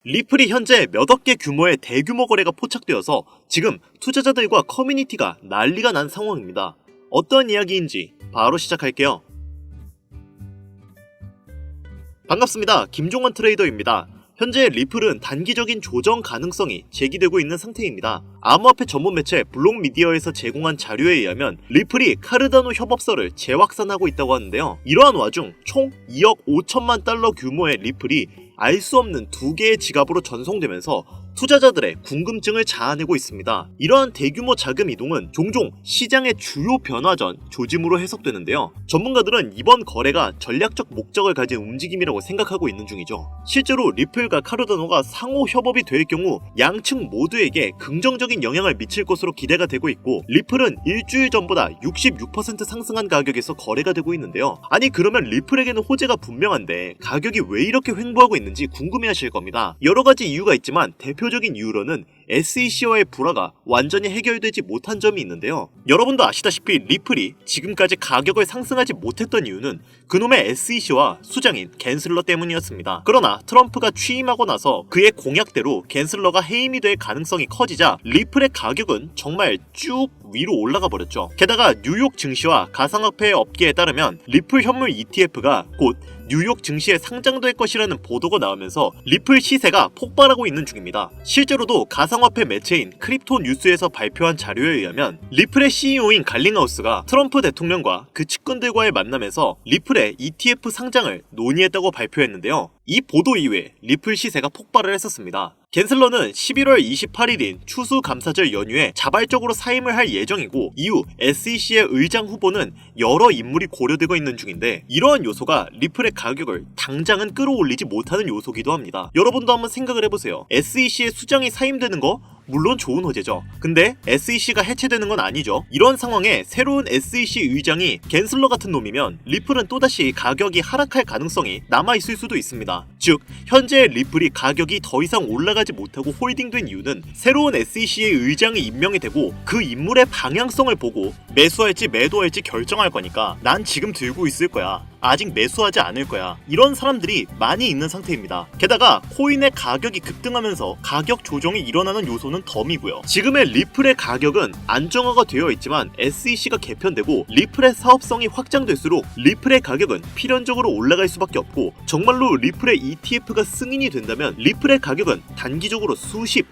리플이 현재 몇억 개 규모의 대규모 거래가 포착되어서 지금 투자자들과 커뮤니티가 난리가 난 상황입니다. 어떤 이야기인지 바로 시작할게요. 반갑습니다. 김종원 트레이더입니다. 현재 리플은 단기적인 조정 가능성이 제기되고 있는 상태입니다. 암호화폐 전문 매체 블록미디어에서 제공한 자료에 의하면 리플이 카르다노 협업서를 재확산하고 있다고 하는데요. 이러한 와중 총 2억 5천만 달러 규모의 리플이 알 수 없는 두 개의 지갑으로 전송되면서 투자자들의 궁금증을 자아내고 있습니다. 이러한 대규모 자금 이동은 종종 시장의 주요 변화 전 조짐으로 해석되는데요. 전문가들은 이번 거래가 전략적 목적을 가진 움직임이라고 생각하고 있는 중이죠. 실제로 리플과 카르다노가 상호 협업이 될 경우 양측 모두에게 긍정적인 영향을 미칠 것으로 기대가 되고 있고, 리플은 일주일 전보다 66% 상승한 가격에서 거래가 되고 있는데요. 아니 그러면 리플에게는 호재가 분명한데 가격이 왜 이렇게 횡보하고 있는지 궁금해하실 겁니다. 여러 가지 이유가 있지만 대표적인 이유로는 SEC와의 불화가 완전히 해결되지 못한 점이 있는데요. 여러분도 아시다시피 리플이 지금까지 가격을 상승하지 못했던 이유는 그놈의 SEC와 수장인 갠슬러 때문이었습니다. 그러나 트럼프가 취임하고 나서 그의 공약대로 갠슬러가 해임이 될 가능성이 커지자 리플의 가격은 정말 쭉 위로 올라가 버렸죠. 게다가 뉴욕 증시와 가상화폐 업계에 따르면 리플 현물 ETF가 곧 뉴욕 증시에 상장될 것이라는 보도가 나오면서 리플 시세가 폭발하고 있는 중입니다. 실제로도 가상화폐 매체인 크립토 뉴스에서 발표한 자료에 의하면 리플의 CEO인 갈링하우스가 트럼프 대통령과 그 측근들과의 만남에서 리플의 ETF 상장을 논의했다고 발표했는데요. 이 보도 이후에 리플 시세가 폭발을 했었습니다. 갠슬러는 11월 28일인 추수감사절 연휴에 자발적으로 사임을 할 예정이고, 이후 SEC의 의장 후보는 여러 인물이 고려되고 있는 중인데, 이러한 요소가 리플의 가격을 당장은 끌어올리지 못하는 요소기도 합니다. 여러분도 한번 생각을 해보세요. SEC의 수장이 사임되는 거 물론 좋은 호재죠. 근데 SEC가 해체되는 건 아니죠. 이런 상황에 새로운 SEC 의장이 갠슬러 같은 놈이면 리플은 또다시 가격이 하락할 가능성이 남아있을 수도 있습니다. 즉 현재 리플이 가격이 더 이상 올라가지 못하고 홀딩된 이유는 새로운 SEC의 의장이 임명이 되고 그 인물의 방향성을 보고 매수할지 매도할지 결정할 거니까 난 지금 들고 있을 거야, 아직 매수하지 않을 거야, 이런 사람들이 많이 있는 상태입니다. 게다가 코인의 가격이 급등하면서 가격 조정이 일어나는 요소는 덤이고요. 지금의 리플의 가격은 안정화가 되어 있지만 SEC가 개편되고 리플의 사업성이 확장될수록 리플의 가격은 필연적으로 올라갈 수밖에 없고, 정말로 리플의 ETF가 승인이 된다면 리플의 가격은 단기적으로 수백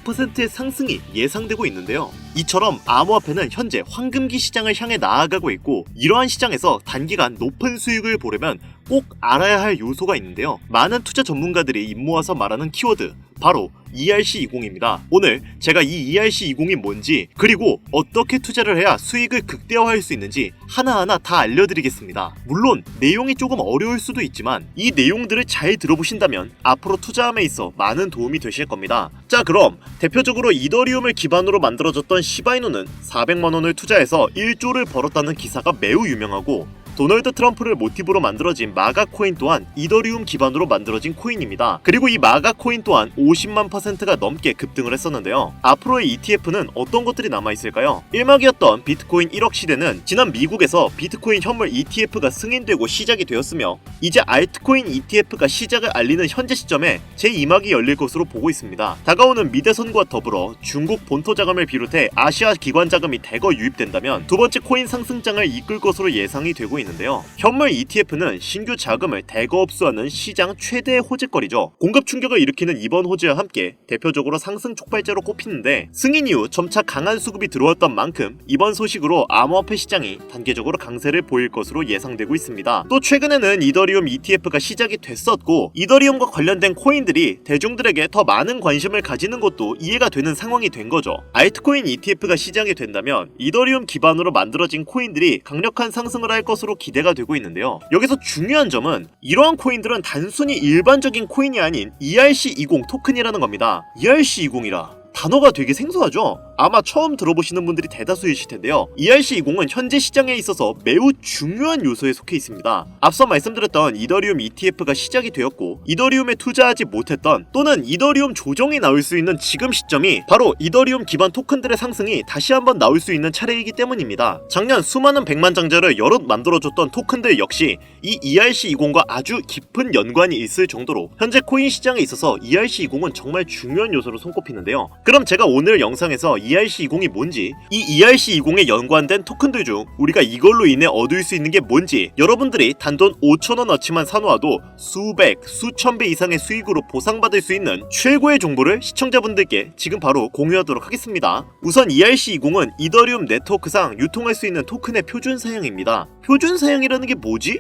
%의 상승이 예상되고 있는데요. 이처럼 암호화폐는 현재 황금기 시장을 향해 나아가고 있고, 이러한 시장에서 단기간 높은 수익을 보려면 꼭 알아야 할 요소가 있는데요. 많은 투자 전문가들이 입모아서 말하는 키워드, 바로 ERC20입니다. 오늘 제가 이 ERC20이 뭔지, 그리고 어떻게 투자를 해야 수익을 극대화할 수 있는지 하나하나 다 알려드리겠습니다. 물론 내용이 조금 어려울 수도 있지만 이 내용들을 잘 들어보신다면 앞으로 투자함에 있어 많은 도움이 되실 겁니다. 자, 그럼 대표적으로 이더리움을 기반으로 만들어졌던 시바이노는 400만원을 투자해서 1조를 벌었다는 기사가 매우 유명하고, 도널드 트럼프를 모티브로 만들어진 마가 코인 또한 이더리움 기반으로 만들어진 코인입니다. 그리고 이 마가 코인 또한 50만 %가 넘게 급등을 했었는데요. 앞으로의 ETF는 어떤 것들이 남아있을까요? 일막이었던 비트코인 1억 시대는 지난 미국에서 비트코인 현물 ETF가 승인되고 시작이 되었으며, 이제 알트코인 ETF가 시작을 알리는 현재 시점에 제2막이 열릴 것으로 보고 있습니다. 다가오는 미대선과 더불어 중국 본토 자금을 비롯해 아시아 기관 자금이 대거 유입된다면 두 번째 코인 상승장을 이끌 것으로 예상이 되고 있는데요. 현물 ETF는 신규 자금을 대거 흡수하는 시장 최대의 호재거리죠. 공급 충격을 일으키는 이번 호재와 함께 대표적으로 상승 촉발제로 꼽히는데, 승인 이후 점차 강한 수급이 들어왔던 만큼 이번 소식으로 암호화폐 시장이 단계적으로 강세를 보일 것으로 예상되고 있습니다. 또 최근에는 이더리움 ETF가 시작이 됐었고, 이더리움과 관련된 코인들이 대중들에게 더 많은 관심을 가지는 것도 이해가 되는 상황이 된 거죠. 알트코인 ETF가 시작이 된다면 이더리움 기반으로 만들어진 코인들이 강력한 상승을 할 것으로 기대가 되고 있는데요. 여기서 중요한 점은 이러한 코인들은 단순히 일반적인 코인이 아닌 ERC20 토큰이라는 겁니다. ERC20이라 단어가 되게 생소하죠? 아마 처음 들어보시는 분들이 대다수이실 텐데요. ERC20은 현재 시장에 있어서 매우 중요한 요소에 속해 있습니다. 앞서 말씀드렸던 이더리움 ETF가 시작이 되었고 이더리움에 투자하지 못했던 또는 이더리움 조정이 나올 수 있는 지금 시점이 바로 이더리움 기반 토큰들의 상승이 다시 한번 나올 수 있는 차례이기 때문입니다. 작년 수많은 백만장자를 여럿 만들어줬던 토큰들 역시 이 ERC20과 아주 깊은 연관이 있을 정도로 현재 코인 시장에 있어서 ERC20은 정말 중요한 요소로 손꼽히는데요. 그럼 제가 오늘 영상에서 ERC20이 뭔지, 이 ERC20에 연관된 토큰들 중 우리가 이걸로 인해 얻을 수 있는 게 뭔지, 여러분들이 단돈 5,000원어치만 사놓아도 수백, 수천 배 이상의 수익으로 보상받을 수 있는 최고의 정보를 시청자분들께 지금 바로 공유하도록 하겠습니다. 우선 ERC20은 이더리움 네트워크상 유통할 수 있는 토큰의 표준 사양입니다. 표준 사양이라는 게 뭐지?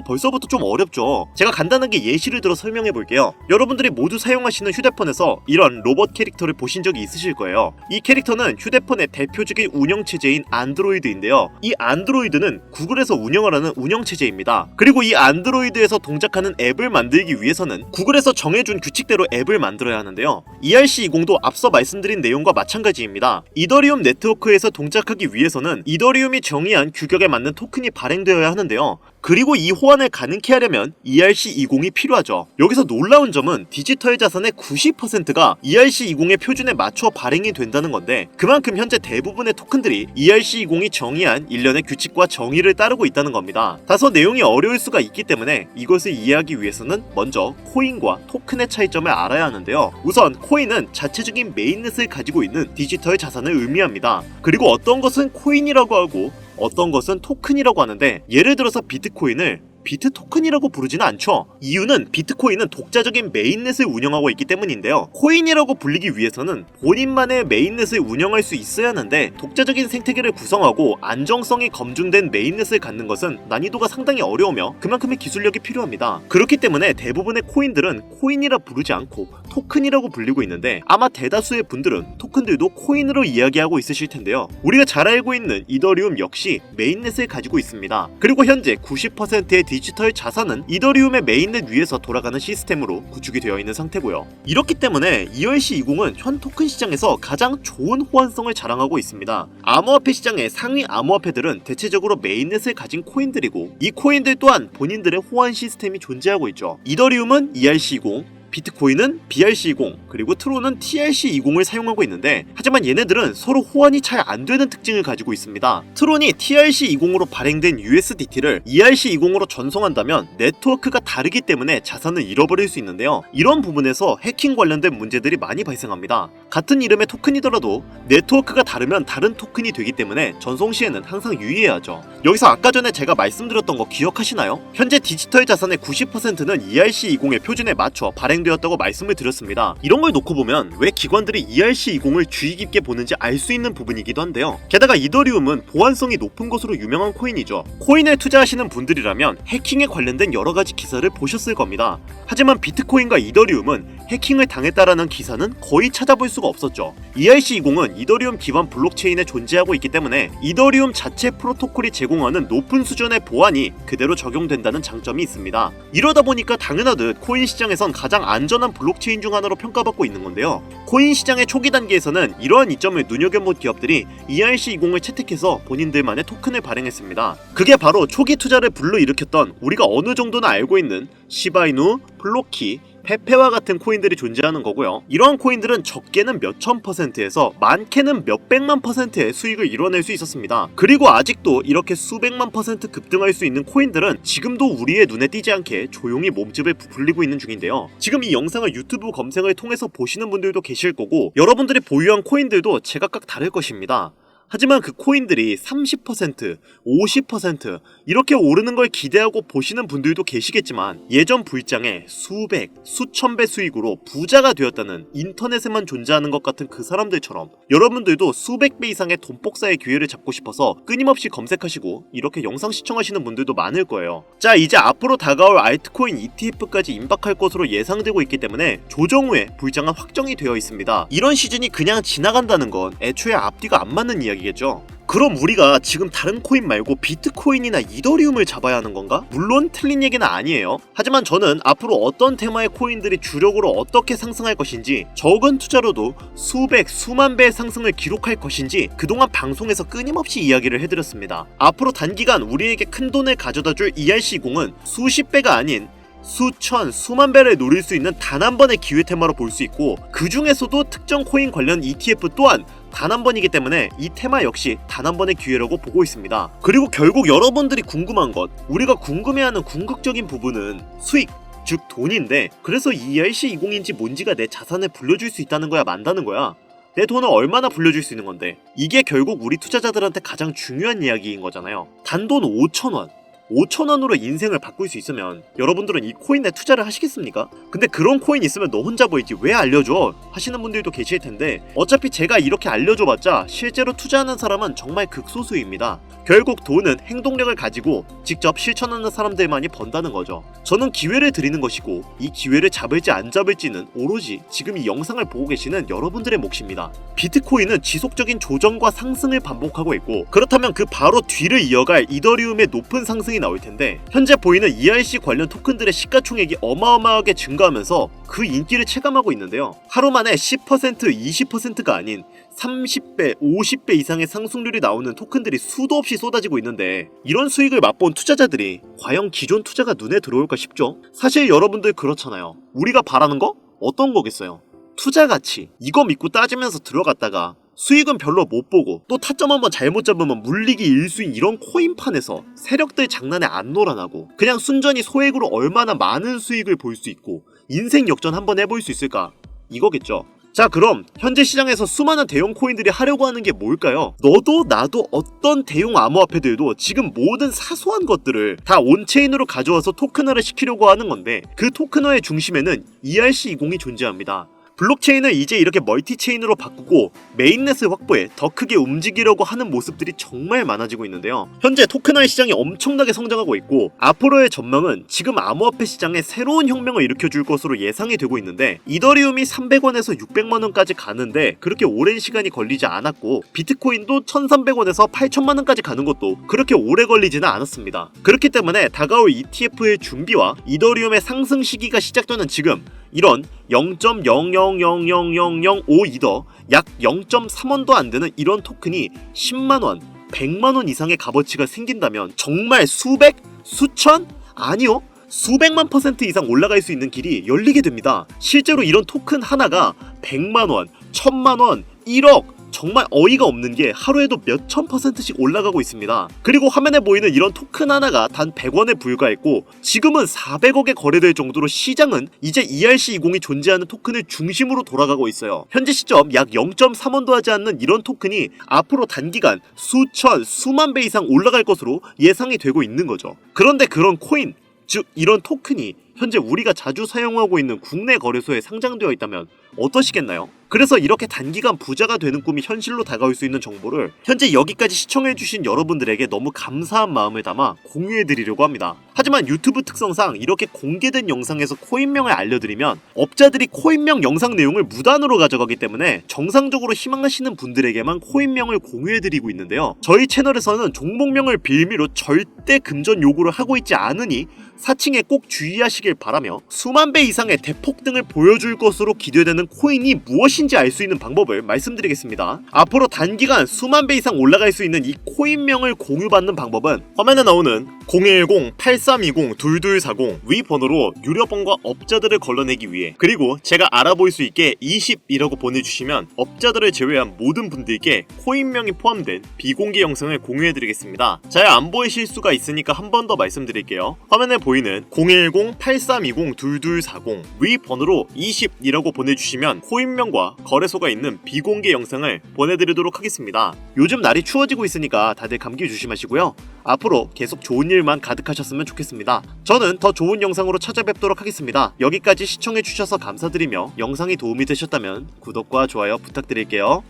벌써부터 좀 어렵죠. 제가 간단하게 예시를 들어 설명해 볼게요. 여러분들이 모두 사용하시는 휴대폰에서 이런 로봇 캐릭터를 보신 적이 있으실 거예요. 이 캐릭터는 휴대폰의 대표적인 운영체제인 안드로이드인데요. 이 안드로이드는 구글에서 운영을 하는 운영체제입니다. 그리고 이 안드로이드에서 동작하는 앱을 만들기 위해서는 구글에서 정해준 규칙대로 앱을 만들어야 하는데요. ERC20도 앞서 말씀드린 내용과 마찬가지입니다. 이더리움 네트워크에서 동작하기 위해서는 이더리움이 정의한 규격에 맞는 토큰이 발행되어야 하는데요. 그리고 이 호환을 가능케 하려면 ERC20이 필요하죠. 여기서 놀라운 점은 디지털 자산의 90%가 ERC20의 표준에 맞춰 발행이 된다는 건데 그만큼 현재 대부분의 토큰들이 ERC20이 정의한 일련의 규칙과 정의를 따르고 있다는 겁니다. 다소 내용이 어려울 수가 있기 때문에 이것을 이해하기 위해서는 먼저 코인과 토큰의 차이점을 알아야 하는데요. 우선 코인은 자체적인 메인넷을 가지고 있는 디지털 자산을 의미합니다. 그리고 어떤 것은 코인이라고 하고 어떤 것은 토큰이라고 하는데 예를 들어서 비트코인을 비트 토큰이라고 부르지는 않죠. 이유는 비트코인은 독자적인 메인넷을 운영하고 있기 때문인데요. 코인이라고 불리기 위해서는 본인만의 메인넷을 운영할 수 있어야 하는데 독자적인 생태계를 구성하고 안정성이 검증된 메인넷을 갖는 것은 난이도가 상당히 어려우며 그만큼의 기술력이 필요합니다. 그렇기 때문에 대부분의 코인들은 코인이라 부르지 않고 토큰이라고 불리고 있는데 아마 대다수의 분들은 토큰들도 코인으로 이야기하고 있으실 텐데요. 우리가 잘 알고 있는 이더리움 역시 메인넷을 가지고 있습니다. 그리고 현재 90%의 디지털 자산은 이더리움의 메인넷 위에서 돌아가는 시스템으로 구축이 되어 있는 상태고요. 이렇기 때문에 ERC20은 현 토큰 시장에서 가장 좋은 호환성을 자랑하고 있습니다. 암호화폐 시장의 상위 암호화폐들은 대체적으로 메인넷을 가진 코인들이고 이 코인들 또한 본인들의 호환 시스템이 존재하고 있죠. 이더리움은 ERC20, 비트코인은 BRC20 그리고 트론은 TRC20을 사용하고 있는데 하지만 얘네들은 서로 호환이 잘 안되는 특징을 가지고 있습니다. 트론이 TRC20으로 발행된 USDT를 ERC20으로 전송한다면 네트워크가 다르기 때문에 자산을 잃어버릴 수 있는데요. 이런 부분에서 해킹 관련된 문제들이 많이 발생합니다. 같은 이름의 토큰이더라도 네트워크가 다르면 다른 토큰이 되기 때문에 전송 시에는 항상 유의해야죠. 여기서 아까 전에 제가 말씀드렸던 거 기억하시나요? 현재 디지털 자산의 90%는 ERC20의 표준에 맞춰 발행되었다고 말씀을 드렸습니다. 이런 걸 놓고 보면 왜 기관들이 ERC20을 주의 깊게 보는지 알 수 있는 부분이기도 한데요. 게다가 이더리움은 보안성이 높은 것으로 유명한 코인이죠. 코인에 투자하시는 분들이라면 해킹에 관련된 여러 가지 기사를 보셨을 겁니다. 하지만 비트코인과 이더리움은 해킹을 당했다라는 기사는 거의 찾아볼 수가 없었죠. ERC20은 이더리움 기반 블록체인에 존재하고 있기 때문에 이더리움 자체 프로토콜이 제공하는 높은 수준의 보안이 그대로 적용된다는 장점이 있습니다. 이러다 보니까 당연하듯 코인 시장에선 가장 안전한 블록체인 중 하나로 평가받고 있는 건데요. 코인 시장의 초기 단계에서는 이러한 이점을 눈여겨본 기업들이 ERC20을 채택해서 본인들만의 토큰을 발행했습니다. 그게 바로 초기 투자를 불러일으켰던 우리가 어느 정도는 알고 있는 시바이누, 플로키, 페페와 같은 코인들이 존재하는 거고요. 이러한 코인들은 적게는 몇천 %에서 많게는 몇백만 %의 수익을 이뤄낼 수 있었습니다. 그리고 아직도 이렇게 수백만 % 급등할 수 있는 코인들은 지금도 우리의 눈에 띄지 않게 조용히 몸집을 부풀리고 있는 중인데요. 지금 이 영상을 유튜브 검색을 통해서 보시는 분들도 계실 거고 여러분들이 보유한 코인들도 제각각 다를 것입니다. 하지만 그 코인들이 30%, 50% 이렇게 오르는 걸 기대하고 보시는 분들도 계시겠지만 예전 불장에 수백, 수천 배 수익으로 부자가 되었다는 인터넷에만 존재하는 것 같은 그 사람들처럼 여러분들도 수백 배 이상의 돈 복사의 기회를 잡고 싶어서 끊임없이 검색하시고 이렇게 영상 시청하시는 분들도 많을 거예요. 자, 이제 앞으로 다가올 알트코인 ETF까지 임박할 것으로 예상되고 있기 때문에 조정 후에 불장은 확정이 되어 있습니다. 이런 시즌이 그냥 지나간다는 건 애초에 앞뒤가 안 맞는 이야기 이야기겠죠. 그럼 우리가 지금 다른 코인 말고 비트코인이나 이더리움을 잡아야 하는 건가? 물론 틀린 얘기는 아니에요. 하지만 저는 앞으로 어떤 테마의 코인들이 주력으로 어떻게 상승할 것인지, 적은 투자로도 수백, 수만 배의 상승을 기록할 것인지 그동안 방송에서 끊임없이 이야기를 해드렸습니다. 앞으로 단기간 우리에게 큰 돈을 가져다줄 ERC20은 수십 배가 아닌 수천, 수만 배를 노릴 수 있는 단 한 번의 기회 테마로 볼 수 있고, 그 중에서도 특정 코인 관련 ETF 또한 단 한 번이기 때문에 이 테마 역시 단 한 번의 기회라고 보고 있습니다. 그리고 결국 여러분들이 궁금한 것, 우리가 궁금해하는 궁극적인 부분은 수익, 즉 돈인데, 그래서 ERC20인지 뭔지가 내 자산을 불려줄 수 있다는 거야, 만다는 거야? 내 돈을 얼마나 불려줄 수 있는 건데? 이게 결국 우리 투자자들한테 가장 중요한 이야기인 거잖아요. 단돈 5,000원 5,000원으로 인생을 바꿀 수 있으면 여러분들은 이 코인에 투자를 하시겠습니까? 근데 그런 코인 있으면 너 혼자 보이지 왜 알려줘? 하시는 분들도 계실 텐데, 어차피 제가 이렇게 알려줘봤자 실제로 투자하는 사람은 정말 극소수입니다. 결국 돈은 행동력을 가지고 직접 실천하는 사람들만이 번다는 거죠. 저는 기회를 드리는 것이고, 이 기회를 잡을지 안 잡을지는 오로지 지금 이 영상을 보고 계시는 여러분들의 몫입니다. 비트코인은 지속적인 조정과 상승을 반복하고 있고, 그렇다면 그 바로 뒤를 이어갈 이더리움의 높은 상승이 나올 텐데, 현재 보이는 ERC 관련 토큰들의 시가총액이 어마어마하게 증가하면서 그 인기를 체감하고 있는데요. 하루 만에 10%, 20%가 아닌 30배, 50배 이상의 상승률이 나오는 토큰들이 수도 없이 쏟아지고 있는데, 이런 수익을 맛본 투자자들이 과연 기존 투자가 눈에 들어올까 싶죠? 사실 여러분들 그렇잖아요. 우리가 바라는 거? 어떤 거겠어요? 투자 가치, 이거 믿고 따지면서 들어갔다가 수익은 별로 못 보고 또 타점 한번 잘못 잡으면 물리기 일수인 이런 코인판에서 세력들 장난에 안 놀아나고 그냥 순전히 소액으로 얼마나 많은 수익을 볼 수 있고 인생 역전 한번 해볼 수 있을까? 이거겠죠. 자, 그럼 현재 시장에서 수많은 대형 코인들이 하려고 하는 게 뭘까요? 너도 나도 어떤 대형 암호화폐들도 지금 모든 사소한 것들을 다 온체인으로 가져와서 토큰화를 시키려고 하는 건데, 그 토큰화의 중심에는 ERC20이 존재합니다. 블록체인을 이제 이렇게 멀티체인으로 바꾸고 메인넷을 확보해 더 크게 움직이려고 하는 모습들이 정말 많아지고 있는데요. 현재 토큰화의 시장이 엄청나게 성장하고 있고, 앞으로의 전망은 지금 암호화폐 시장에 새로운 혁명을 일으켜줄 것으로 예상이 되고 있는데, 이더리움이 300원에서 600만원까지 가는데 그렇게 오랜 시간이 걸리지 않았고, 비트코인도 1300원에서 8000만원까지 가는 것도 그렇게 오래 걸리지는 않았습니다. 그렇기 때문에 다가올 ETF의 준비와 이더리움의 상승 시기가 시작되는 지금, 이런 0.0000005이더 약 0.3원도 안 되는 이런 토큰이 10만원, 100만원 이상의 값어치가 생긴다면 정말 수백, 수천? 아니요, 수백만 % 이상 올라갈 수 있는 길이 열리게 됩니다. 실제로 이런 토큰 하나가 100만원, 1000만원, 1억, 정말 어이가 없는 게 하루에도 몇천 %씩 올라가고 있습니다. 그리고 화면에 보이는 이런 토큰 하나가 단 100원에 불과했고, 지금은 400억에 거래될 정도로 시장은 이제 ERC20이 존재하는 토큰을 중심으로 돌아가고 있어요. 현재 시점 약 0.3원도 하지 않는 이런 토큰이 앞으로 단기간 수천, 수만 배 이상 올라갈 것으로 예상이 되고 있는 거죠. 그런데 그런 코인, 즉 이런 토큰이 현재 우리가 자주 사용하고 있는 국내 거래소에 상장되어 있다면 어떠시겠나요? 그래서 이렇게 단기간 부자가 되는 꿈이 현실로 다가올 수 있는 정보를 현재 여기까지 시청해주신 여러분들에게 너무 감사한 마음을 담아 공유해드리려고 합니다. 하지만 유튜브 특성상 이렇게 공개된 영상에서 코인명을 알려드리면 업자들이 코인명 영상 내용을 무단으로 가져가기 때문에 정상적으로 희망하시는 분들에게만 코인명을 공유해드리고 있는데요. 저희 채널에서는 종목명을 빌미로 절대 금전 요구를 하고 있지 않으니 사칭에 꼭 주의하시길 바라며, 수만 배 이상의 대폭등을 보여줄 것으로 기대되는 코인이 무엇인지 알 수 있는 방법을 말씀드리겠습니다. 앞으로 단기간 수만 배 이상 올라갈 수 있는 이 코인명을 공유받는 방법은 화면에 나오는 010-8320-2240 위 번호로 유료번과 업자들을 걸러내기 위해, 그리고 제가 알아볼 수 있게 20이라고 보내주시면 업자들을 제외한 모든 분들께 코인명이 포함된 비공개 영상을 공유해드리겠습니다. 잘 안 보이실 수가 있으니까 한 번 더 말씀드릴게요. 화면에 보이는 010-8320-2240 위 번호로 20이라고 보내주시면 코인명과 거래소가 있는 비공개 영상을 보내드리도록 하겠습니다. 요즘 날이 추워지고 있으니까 다들 감기 조심하시고요. 앞으로 계속 좋은 일만 가득하셨으면 좋겠습니다. 저는 더 좋은 영상으로 찾아뵙도록 하겠습니다. 여기까지 시청해주셔서 감사드리며 영상이 도움이 되셨다면 구독과 좋아요 부탁드릴게요.